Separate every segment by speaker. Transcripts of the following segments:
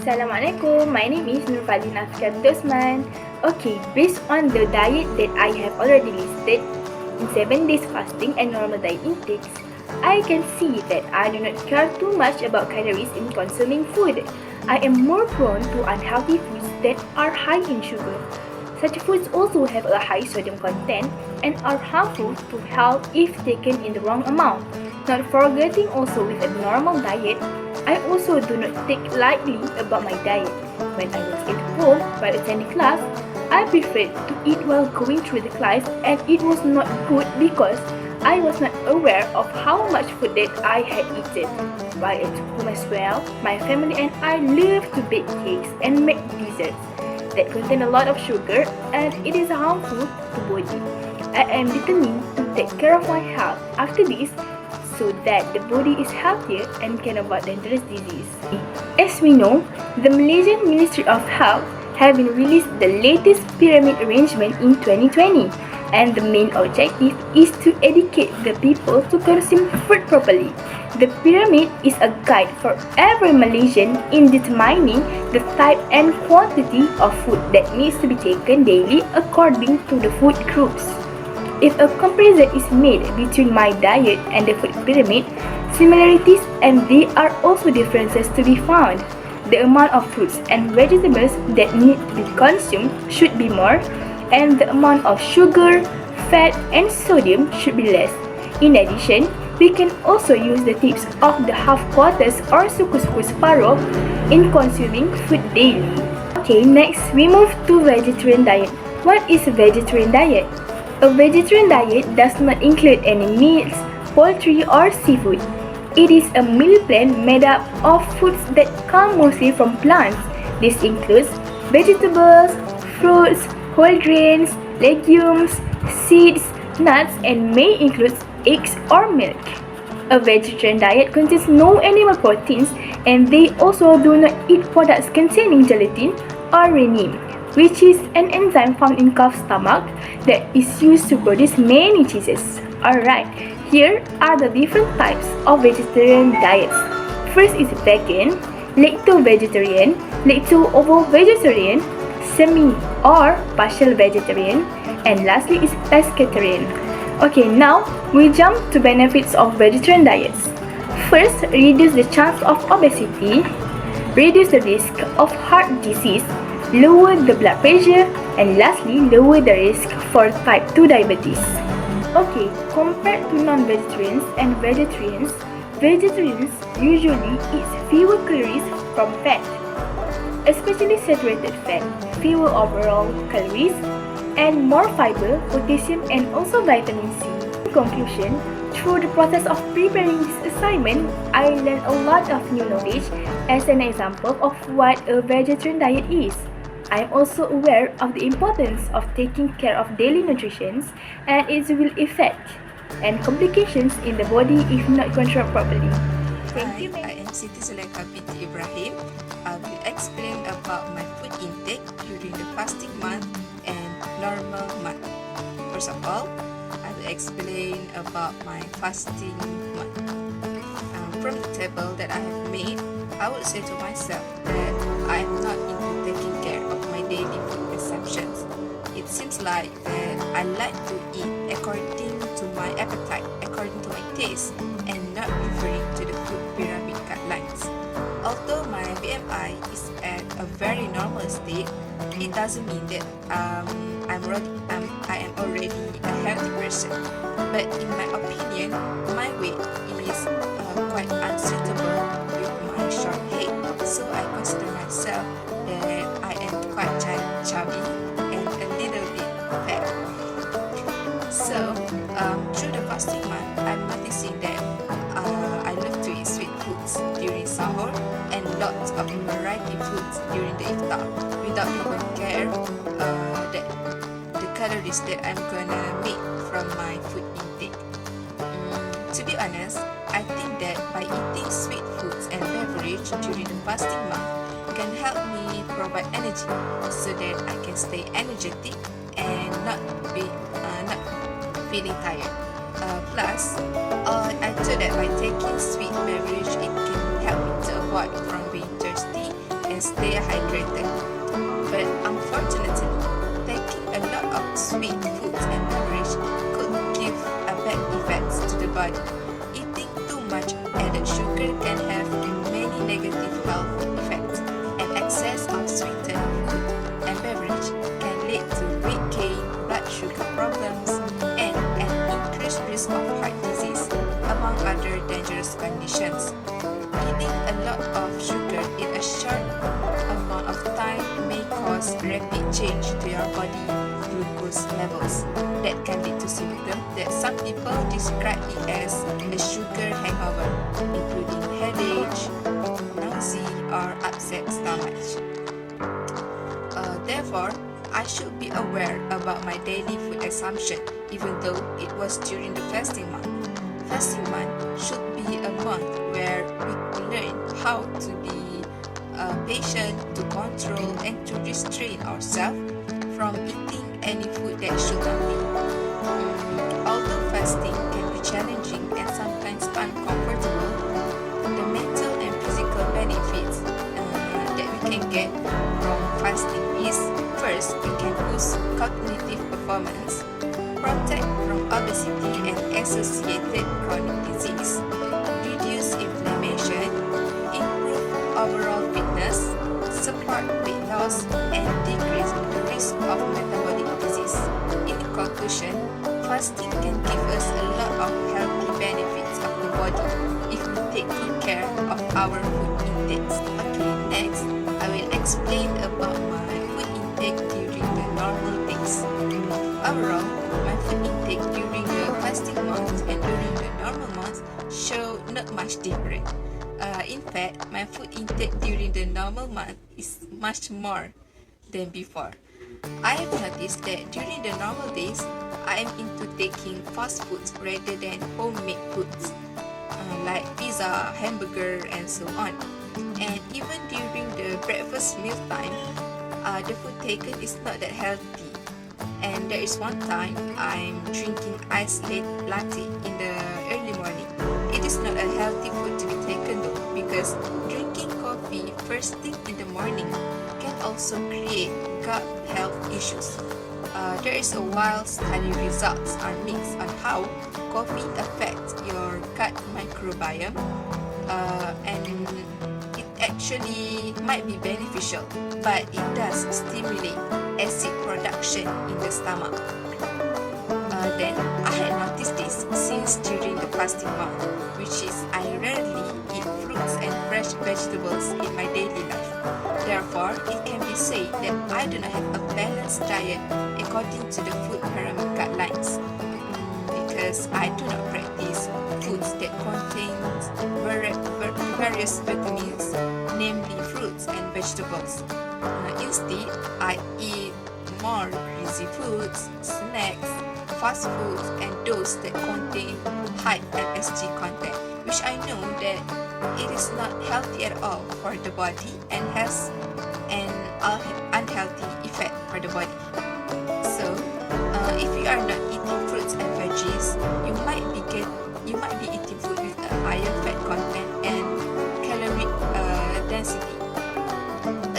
Speaker 1: Assalamualaikum, my name is Nurfalin Afkan Dosman. Okay, based on the diet that I have already listed in 7 days fasting and normal diet intakes, I can see that I do not care too much about calories in consuming food. I am more prone to unhealthy foods that are high in sugar. Such foods also have a high sodium content and are harmful to health if taken in the wrong amount. Not forgetting also with a normal diet, I also do not take lightly about my diet. When I was at home while attending class, I preferred to eat while going through the class, and it was not good because I was not aware of how much food that I had eaten. While at home as well, my family and I love to bake cakes and make desserts that contain a lot of sugar, and it is harmful to body. I am determined to take care of my health after this so that the body is healthier and can avoid dangerous disease. As we know, the Malaysian Ministry of Health have been released the latest pyramid arrangement in 2020, and the main objective is to educate the people to consume food properly. The pyramid is a guide for every Malaysian in determining the type and quantity of food that needs to be taken daily according to the food groups. If a comparison is made between my diet and the food pyramid, similarities and there are also differences to be found. The amount of fruits and vegetables that need to be consumed should be more, and the amount of sugar, fat, and sodium should be less. In addition, we can also use the tips of the half quarters or suku-suku separuh in consuming food daily. Okay, next we move to vegetarian diet. What is a vegetarian diet? A vegetarian diet does not include any meats, poultry, or seafood. It is a meal plan made up of foods that come mostly from plants. This includes vegetables, fruits, whole grains, legumes, seeds, nuts, and may include eggs or milk. A vegetarian diet contains no animal proteins, and they also do not eat products containing gelatin or rennin, which is an enzyme found in calf's stomach that is used to produce many cheeses. Alright, here are the different types of vegetarian diets. First is vegan, lacto-vegetarian, lacto-ovo-vegetarian, semi or partial vegetarian, and lastly is pescatarian. Okay, now we jump to benefits of vegetarian diets. First, reduce the chance of obesity, reduce the risk of heart disease, lower the blood pressure, and lastly, lower the risk for type 2 diabetes. Okay, compared to non-vegetarians and vegetarians, vegetarians usually eat fewer calories from fat, especially saturated fat, fewer overall calories, and more fiber, potassium, and also vitamin C. In conclusion, through the process of preparing this assignment, I learned a lot of new knowledge as an example of what a vegetarian diet is. I am also aware of the importance of taking care of daily nutrition and its will effect and complications in the body if not controlled properly.
Speaker 2: Thank you. I am Siti Zulaikha binti Ibrahim. I will explain about my food intake during the fasting month and normal month. First of all, I will explain about my fasting month. From the table that I have made, I would say to myself that I am not into taking care of my daily food consumptions. It seems like that I like to eat according to my appetite, according to my taste, and not referring to the food pyramid guidelines. Although my BMI is at a very normal state, it doesn't mean that I am already a healthy person. But in my opinion, my weight is quite unsuitable with my short head. So I consider myself that I am quite chubby and a little bit fat. So through the fasting month, I'm noticing that I love to eat sweet foods during sahur and lots of variety foods during the iftar without even care that the calories that I'm gonna make from my food intake. To be honest, I think that by eating sweet foods and beverage during the fasting month can help me provide energy so that I can stay energetic and not feeling tired. Plus, I thought that by taking sweet beverage, it can help me to avoid from being thirsty and stay dehydrated. But unfortunately, taking a lot of sweet foods and beverage could give a bad effects to the body. Eating too much added sugar can have many negative health effects, and excess of sweetened food and beverage can lead to weight gain, blood sugar problems, and an increased risk of heart disease, among other dangerous conditions. Eating a lot of sugar in a short amount of time may cause rapid change to your body glucose levels that can lead to symptoms that some people describe it as a sugar hangover, including headache, nausea, or upset stomach. Therefore, I should be aware about my daily food consumption, even though it was during the fasting month. Fasting month should be a month where we learn how to be patient, to control, and to restrain ourselves from eating any food that should not be. Although fasting can be challenging and sometimes uncomfortable, the mental and physical benefits that we can get from fasting is, first, we can boost cognitive performance, protect from obesity and associated chronic disease, reduce inflammation, improve overall fitness, support weight loss, and decrease the risk of metabolic disease. In conclusion, fasting can give us a lot of healthy benefits of the body if we take good care of our food intakes. Okay, next, I will explain about my food intake during the normal days. Overall, my food intake during the fasting month and during the normal month show not much different. In fact, my food intake during the normal month is much more than before. I have noticed that during the normal days, I am into taking fast foods rather than homemade foods, like pizza, hamburger, and so on. And even during the breakfast meal time, the food taken is not that healthy. And there is one time I'm drinking iced latte in the early morning. It is not a healthy food to be taken though, because drinking coffee first thing in the morning can also create gut health issues. There is a wild study results are mixed on how coffee affects your gut microbiome, and it actually might be beneficial, but it does stimulate acid production in the stomach. Then I had noticed this since during the fasting month, which is I rarely eat fruits and fresh vegetables in my daily life. Therefore, it can be said that I do not have a balanced diet according to the food pyramid guidelines, because I do not practice foods that contain various vitamins, namely fruits and vegetables. Instead, I eat more greasy foods, snacks, fast foods, and those that contain high MSG content, which I know that it is not healthy at all for the body and has an unhealthy effect for the body. So, if you are not eating fruits and veggies, you might be eating food with a higher fat content and caloric density.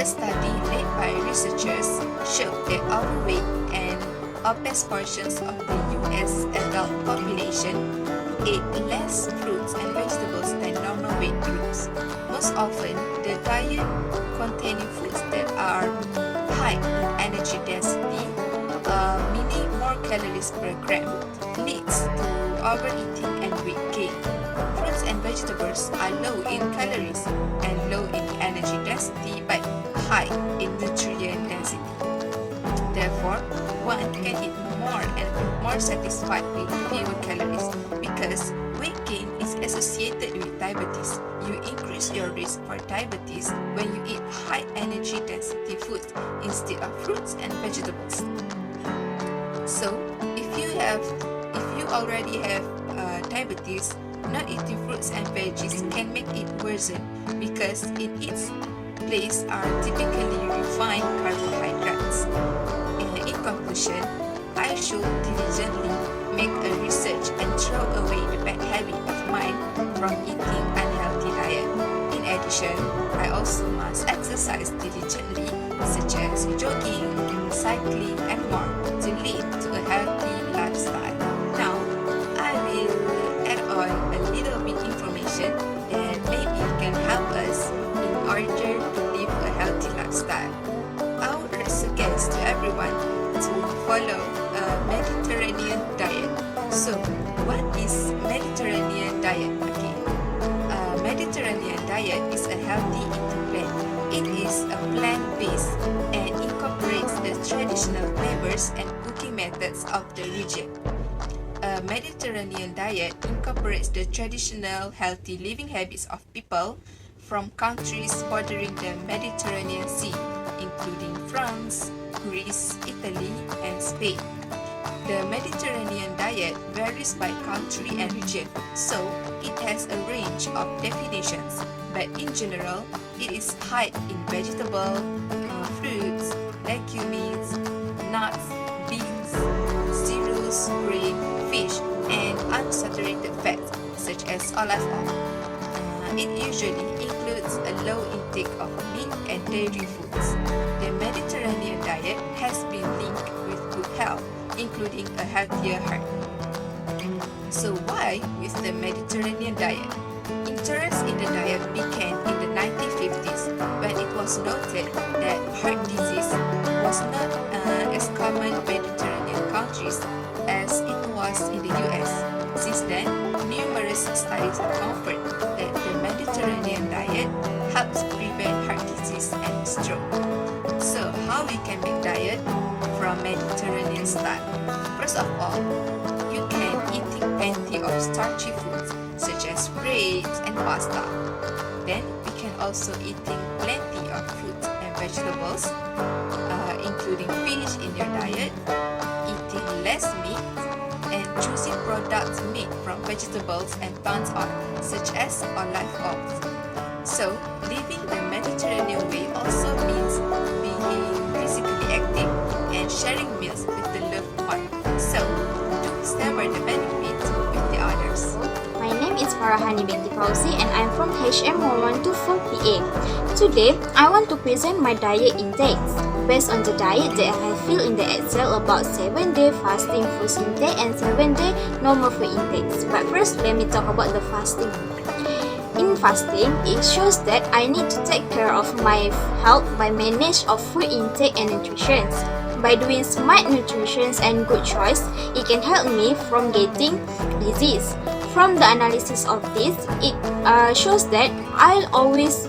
Speaker 2: A study led by researchers showed that overweight and obese portions of the US adult population ate less fruits and vegetables than normal weight groups. Most often, the diet containing foods that are high in energy density, meaning more calories per gram, leads to overeating and weight gain. Fruits and vegetables are low in calories and low in energy density, but high in nutrient density. Therefore, one can eat more and feel more satisfied with fewer calories, because weight gain is associated with diabetes. You increase your risk for diabetes when you eat high energy density foods instead of fruits and vegetables. So, if you already have diabetes, not eating fruits and veggies can make it worsen, because in its place are typically refined carbohydrates. In conclusion, I should diligently make a research and throw away the bad habit of mine from eating unhealthy diet. In addition, I also must exercise exercise diligently, such as jogging, cycling, and more, to lead to a healthy lifestyle. Now, I will add on a little bit information that maybe can help us in order to live a healthy lifestyle. I would suggest to everyone to follow a Mediterranean diet. So, what is Mediterranean diet? Okay, Mediterranean diet is a healthy eating plan. It is a plant-based and incorporates the traditional flavors and cooking methods of the region. A Mediterranean diet incorporates the traditional healthy living habits of people from countries bordering the Mediterranean Sea, including France, Greece, Italy, and Spain. The Mediterranean diet varies by country and region, so it has a range of definitions, but in general, it is high in vegetable, fruits, legumes, nuts, beans, cereals, grain, fish, and unsaturated fats, such as olive oil. It usually includes a low intake of meat and dairy foods. The Mediterranean diet has been linked with good health, including a healthier heart. So why with the Mediterranean diet? Interest in the diet began in the 1950s when it was noted that heart disease was not as common in Mediterranean countries as it was in the US. Since then, numerous studies confirm that the Mediterranean diet helps prevent heart disease and stroke. So how we can make diet from Mediterranean style? First of all, you can eating plenty of starchy foods such as bread and pasta. Then we can also eating plenty of fruits and vegetables, including fish in your diet, eating less meat, and choosing products made from vegetables and plant oil, such as olive oil. So, living the Mediterranean way also means being physically active and sharing meals with the loved one. So, do savor the benefits with the others.
Speaker 3: My name is Farahani Binti Fauzi and I'm from HM 1124PA. Today, I want to present my diet intakes. Based on the diet that I have filled in the Excel about 7-day fasting food intake and 7-day normal food intakes. But first, let me talk about the fasting. In fasting, it shows that I need to take care of my health by manage of food intake and nutrition. By doing smart nutrition and good choice, it can help me from getting disease. From the analysis of this, it shows that I'll always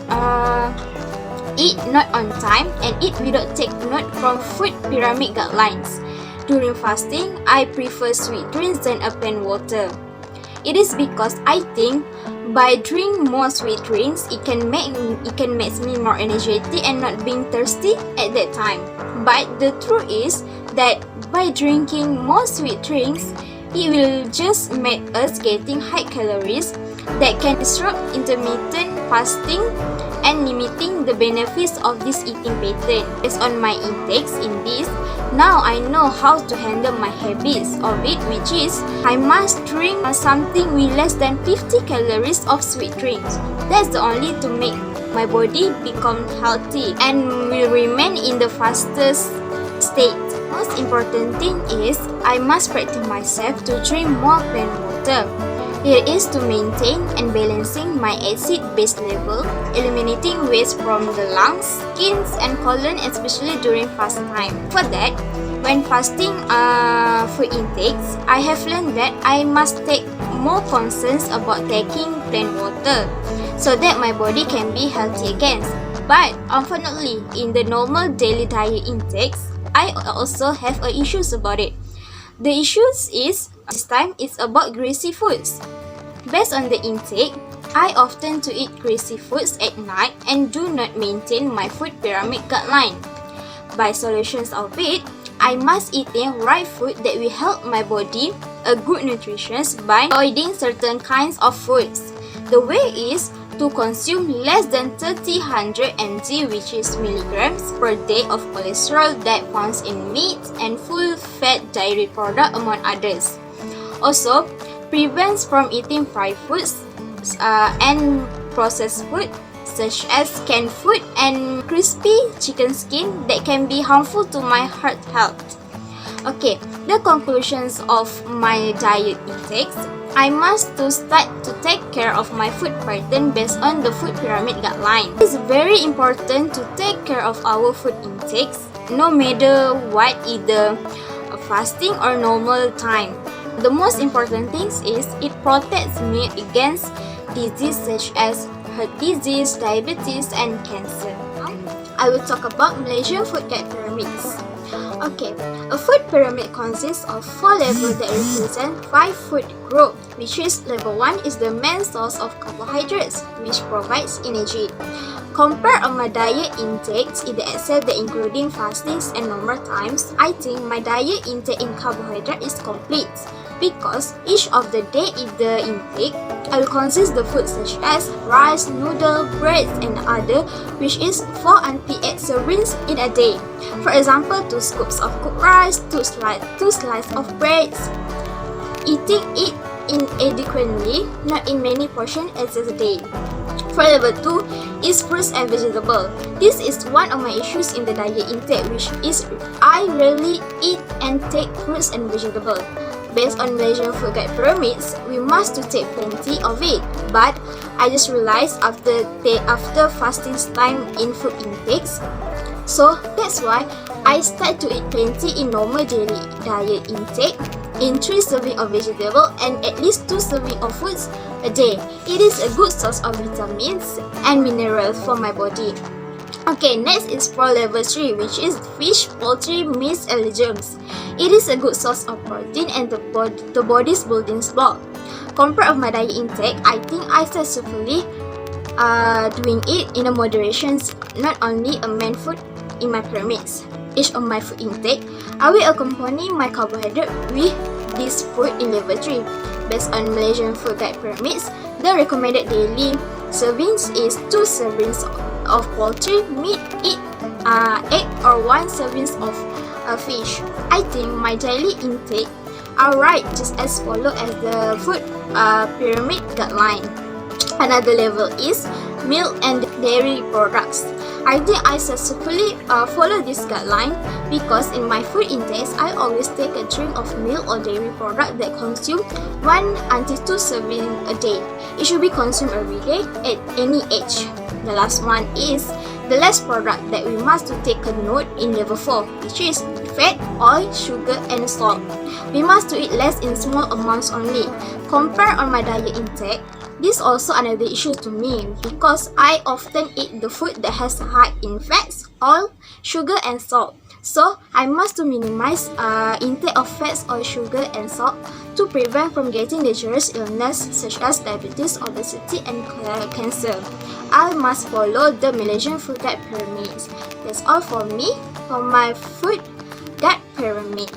Speaker 3: eat not on time and eat without take note from food pyramid guidelines. During fasting, I prefer sweet drinks than a plain water. It is because I think by drinking more sweet drinks, it can make me more energetic and not being thirsty at that time. But the truth is that by drinking more sweet drinks, it will just make us getting high calories that can disrupt intermittent fasting and limiting the benefits of this eating pattern. Based on my intakes in this, now I know how to handle my habits of it, which is I must drink something with less than 50 calories of sweet drinks. That's the only to make my body become healthy and will remain in the fastest state. Most important thing is I must practice myself to drink more plain water. It is to maintain and balancing my acid-base level, eliminating waste from the lungs, skins, and colon, especially during fast time. For that, when fasting food intakes, I have learned that I must take more concerns about taking plain water so that my body can be healthy again. But unfortunately, in the normal daily diet intakes, I also have issues about it. The issues is, this time, it's about greasy foods. Based on the intake, I often to eat greasy foods at night and do not maintain my food pyramid guideline. By solutions of it, I must eat right food that will help my body a good nutrition by avoiding certain kinds of foods. The way is to consume less than 300 mg, which is milligrams per day of cholesterol that found in meat and full-fat dairy product among others. Also, prevents from eating fried foods and processed food such as canned food and crispy chicken skin that can be harmful to my heart health. Okay, the conclusions of my diet intakes. I must to start to take care of my food pattern based on the food pyramid guideline. It is very important to take care of our food intakes, no matter what, either fasting or normal time. The most important thing is it protects me against disease such as heart disease, diabetes, and cancer. I will talk about Malaysian food guide pyramids. Okay, a food pyramid consists of 4 levels that represent 5 food groups, which is level 1 is the main source of carbohydrates, which provides energy. Compared on my diet intakes in the Excel that including fastings and normal times, I think my diet intake in carbohydrate is complete because each of the day in the intake I will consist the food such as rice, noodle, breads and other, which is 4 until 8 servings in a day. For example, 2 scoops of cooked rice, 2 slices of breads. Eating it inadequately, not in many portions as a day. For level 2 is fruits and vegetables. This is one of my issues in the diet intake, which is I rarely eat and take fruits and vegetables. Based on Malaysian food guide pyramids, we must to take plenty of it. But I just realized after fasting time in food intakes, so that's why I start to eat plenty in normal daily diet intake, in 3 servings of vegetable and at least 2 servings of fruits a day. It is a good source of vitamins and minerals for my body. Okay, next is for level 3, which is fish, poultry, meat and legumes. It is a good source of protein and the body's building block. Compared of my diet intake, I think I successfully doing it in a moderation, not only a main food in my pyramids. Each of my food intake, I will accompany my carbohydrate with this food in level 3. Based on Malaysian food guide pyramids, the recommended daily servings is 2 servings of poultry, meat, egg or 1 servings of fish. I think my daily intake are right just as follow as the food pyramid guideline. Another level is milk and dairy products. I think I successfully follow this guideline because in my food intakes, I always take a drink of milk or dairy product that consume 1 until 2 servings a day. It should be consumed every day at any age. The last one is the last product that we must to take a note in level 4, which is fat, oil, sugar and salt. We must to eat less in small amounts only. Compared on my diet intake, this is also another issue to me because I often eat the food that has high in fats, oil, sugar and salt. So I must to minimize intake of fats, oil, sugar and salt to prevent from getting dangerous illness such as diabetes, obesity and cancer. I must follow the Malaysian food guide pyramids. That's all for me for my food guide pyramid.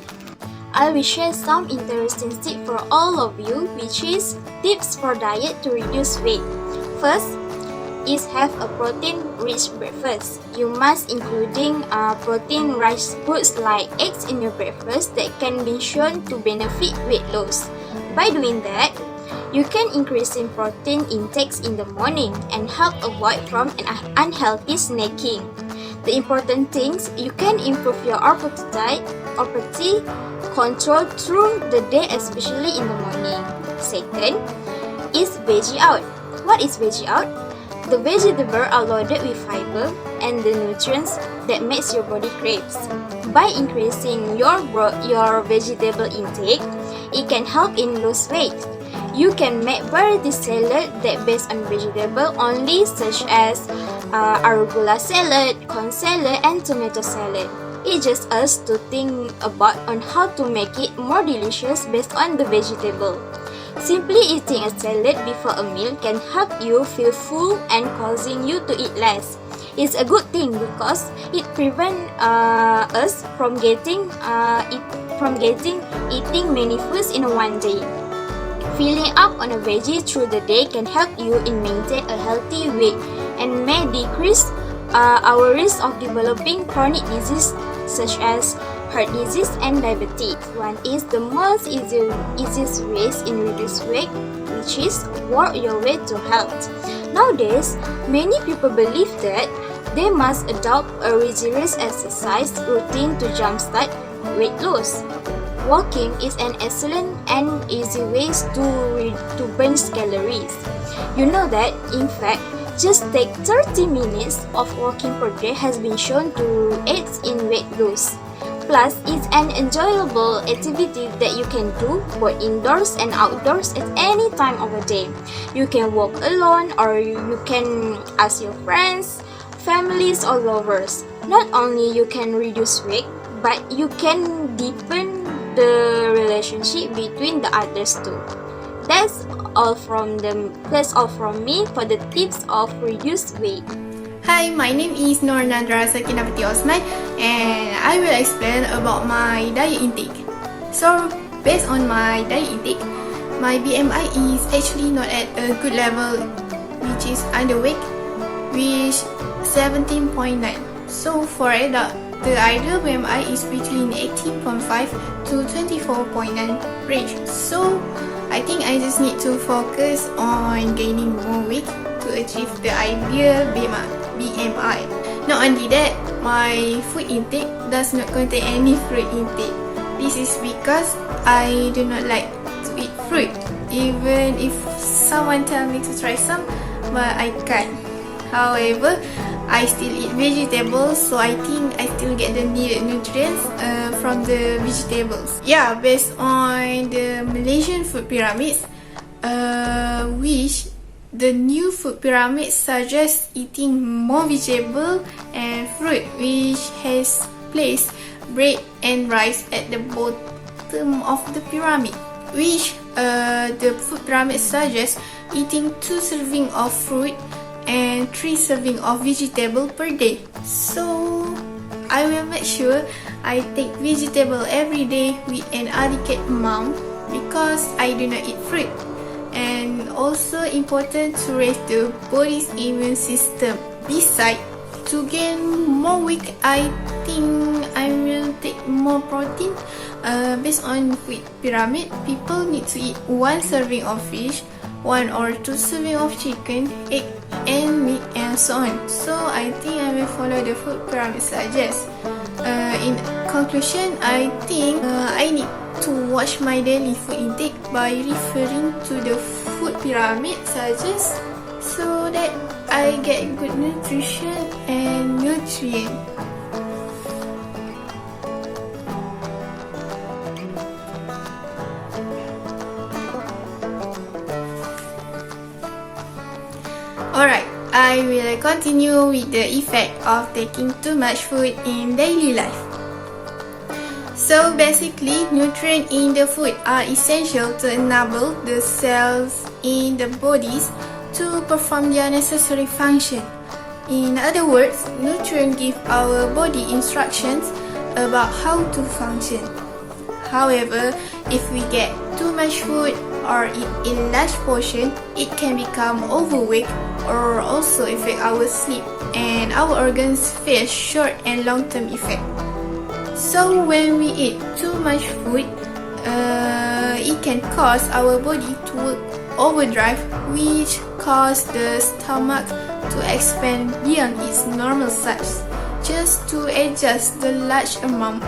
Speaker 3: I will share some interesting tips for all of you, which is tips for diet to reduce weight. First is have a protein-rich breakfast. You must including protein-rich foods like eggs in your breakfast that can be shown to benefit weight loss. By doing that, you can increase in protein intakes in the morning and help avoid from an unhealthy snacking. The important things, you can improve your appetite control through the day, especially in the morning. Second is veggie out. What is veggie out? The vegetables are loaded with fiber and the nutrients that makes your body craves. By increasing your vegetable intake, it can help in lose weight. You can make variety salad that based on vegetable only, such as arugula salad, corn salad, and tomato salad. It's just us to think about on how to make it more delicious based on the vegetable. Simply eating a salad before a meal can help you feel full and causing you to eat less. It's a good thing because it prevents us from getting eating many foods in one day. Filling up on a veggie through the day can help you in maintain a healthy weight and may decrease our risk of developing chronic disease such as heart disease and diabetes. One is the most easiest ways in reduce weight, which is work your way to health. Nowadays, many people believe that they must adopt a rigorous exercise routine to jumpstart weight loss. Walking is an excellent and easy way to burn calories. You know that, in fact, just take 30 minutes of walking per day has been shown to aid in weight loss. Plus, it's an enjoyable activity that you can do both indoors and outdoors at any time of the day. You can walk alone or you can ask your friends, families or lovers. Not only you can reduce weight, but you can deepen the relationship between the others too. That's all from me for the tips of reduce weight.
Speaker 4: Hi, my name is Nur Nandra Sakinavati Osman and I will explain about my diet intake. So, based on my diet intake, my BMI is actually not at a good level, which is underweight, which 17.9. So, for adult, the ideal BMI is between 18.5 to 24.9 range. So, I think I just need to focus on gaining more weight to achieve the ideal BMI. Not only that, my food intake does not contain any fruit intake. This is because I do not like to eat fruit, even if someone tell me to try some, but I can't. However, I still eat vegetables, so I think I still get the needed nutrients from the vegetables. Yeah, based on the Malaysian food pyramids, which the new food pyramid suggests eating more vegetable and fruit, which has placed bread and rice at the bottom of the pyramid. Which the food pyramid suggests eating 2 servings of fruit and 3 servings of vegetable per day. So I will make sure I take vegetable every day with an adequate amount because I do not eat fruit. And also important to raise the body's immune system. Besides, to gain more weight, I think I will take more protein. Based on food pyramid, people need to eat 1 serving of fish, 1 or 2 servings of chicken, egg and meat and so on. So I think I will follow the food pyramid suggests. In conclusion, I think I need to watch my daily food intake by referring to the food pyramid suggests so that I get good nutrition and nutrient. Alright, I will continue with the effect of taking too much food in daily life. So basically, nutrients in the food are essential to enable the cells in the bodies to perform their necessary function. In other words, nutrients give our body instructions about how to function. However, if we get too much food or eat in large portion, it can become overweight or also affect our sleep and our organs face short and long-term effect. So when we eat too much food, it can cause our body to work overdrive, which cause the stomach to expand beyond its normal size, just to adjust the large amount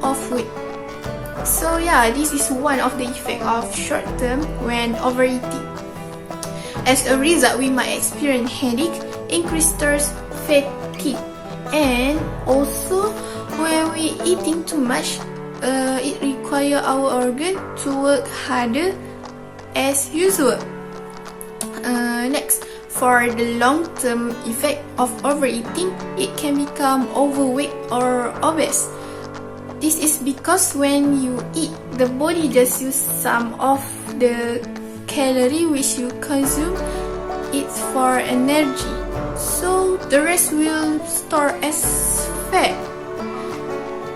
Speaker 4: of food. So yeah, this is one of the effects of short term when overeating. As a result, we might experience headache, increased thirst, fatigue, and also when we eating too much, it requires our organ to work harder as usual. Next, for the long-term effect of overeating, it can become overweight or obese. This is because when you eat, the body just use some of the calorie which you consume it for energy, so the rest will store as fat.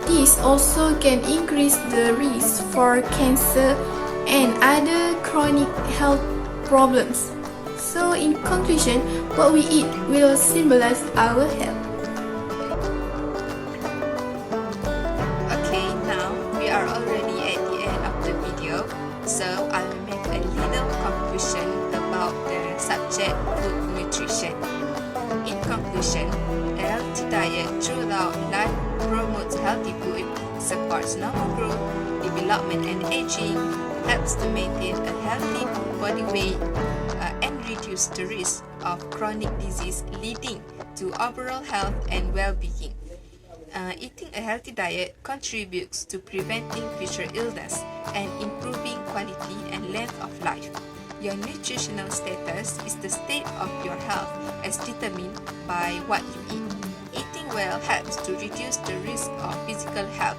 Speaker 4: This also can increase the risk for cancer and other chronic health problems. So in conclusion, what we eat will symbolize our health.
Speaker 2: Okay, now we are already at the end of the video, so I will make a little conclusion about the subject conclusion, a healthy diet throughout life promotes healthy food, supports normal growth, development and aging, helps to maintain a healthy body weight, and reduce the risk of chronic disease leading to overall health and well-being. Eating a healthy diet contributes to preventing future illness and improving quality and length of life. Your nutritional status is the state of your health as determined by what you eat. Eating well helps to reduce the risk of physical health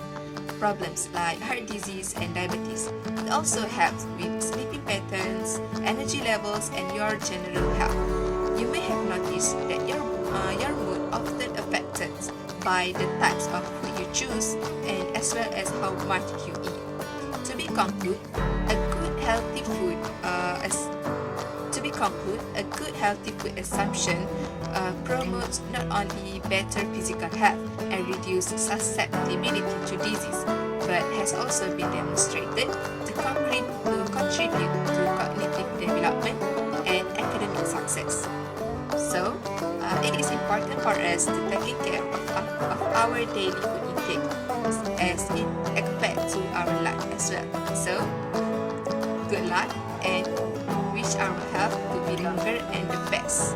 Speaker 2: problems like heart disease and diabetes. It also helps with sleeping patterns, energy levels, and your general health. You may have noticed that your mood often affected by the types of food you choose and as well as how much you eat. To be conclude, a good healthy food assumption promotes not only better physical health and reduce susceptibility to disease, but has also been demonstrated to contribute to cognitive development and academic success. So, it is important for us to take care of our daily food intake as it affects to our life as well. So, good luck and wish our health to be longer and the best.